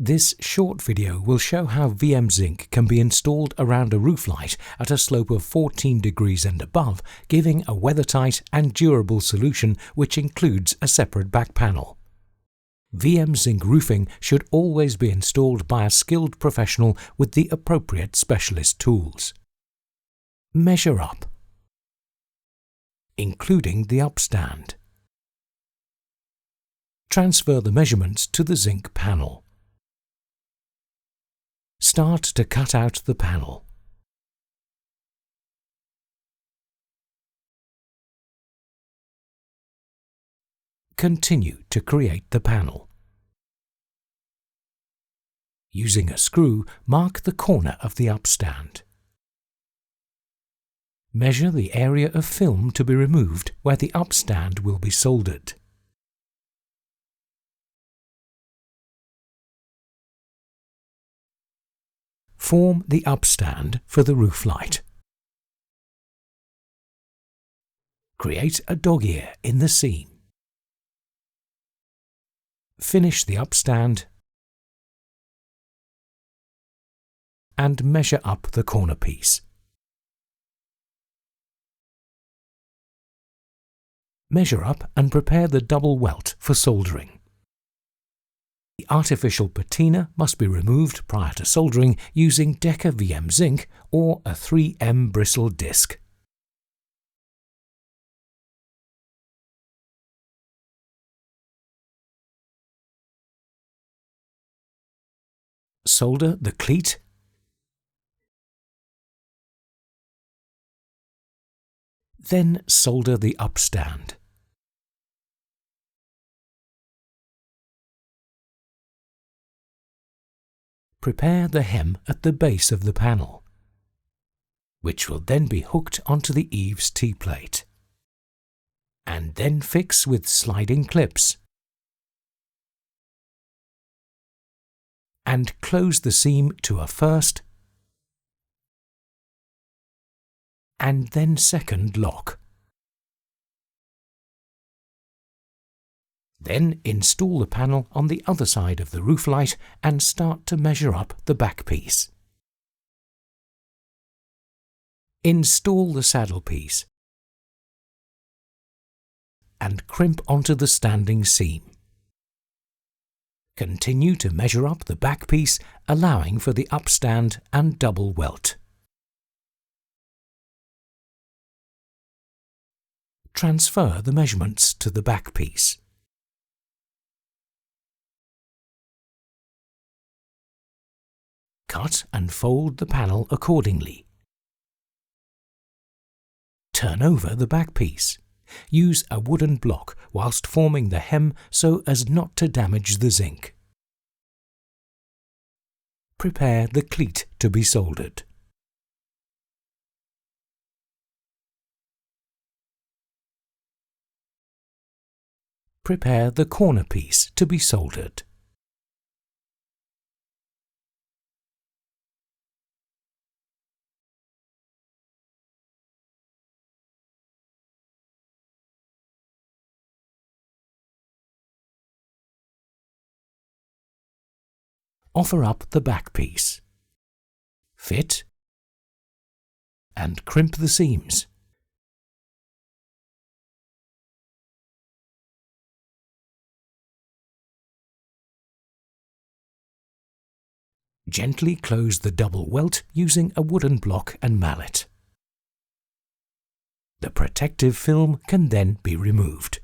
This short video will show how VM Zinc can be installed around a roof light at a slope of 14 degrees and above, giving a weathertight and durable solution which includes a separate back panel. VM Zinc roofing should always be installed by a skilled professional with the appropriate specialist tools. Measure up, including the upstand. Transfer the measurements to the zinc panel. Start to cut out the panel. Continue to create the panel. Using a screw, mark the corner of the upstand. Measure the area of film to be removed where the upstand will be soldered. Form the upstand for the roof light. Create a dog ear in the seam. Finish the upstand and measure up the corner piece. Measure up and prepare the double welt for soldering. The artificial patina must be removed prior to soldering using Deca VM Zinc or a 3M bristle disc. Solder the cleat, then solder the upstand. Prepare the hem at the base of the panel, which will then be hooked onto the eaves T-plate, and then fix with sliding clips, and close the seam to a first and then second lock. Then install the panel on the other side of the roof light and start to measure up the back piece. Install the saddle piece and crimp onto the standing seam. Continue to measure up the back piece, allowing for the upstand and double welt. Transfer the measurements to the back piece. Cut and fold the panel accordingly. Turn over the back piece. Use a wooden block whilst forming the hem so as not to damage the zinc. Prepare the cleat to be soldered. Prepare the corner piece to be soldered. Offer up the back piece. Fit and crimp the seams. Gently close the double welt using a wooden block and mallet. The protective film can then be removed.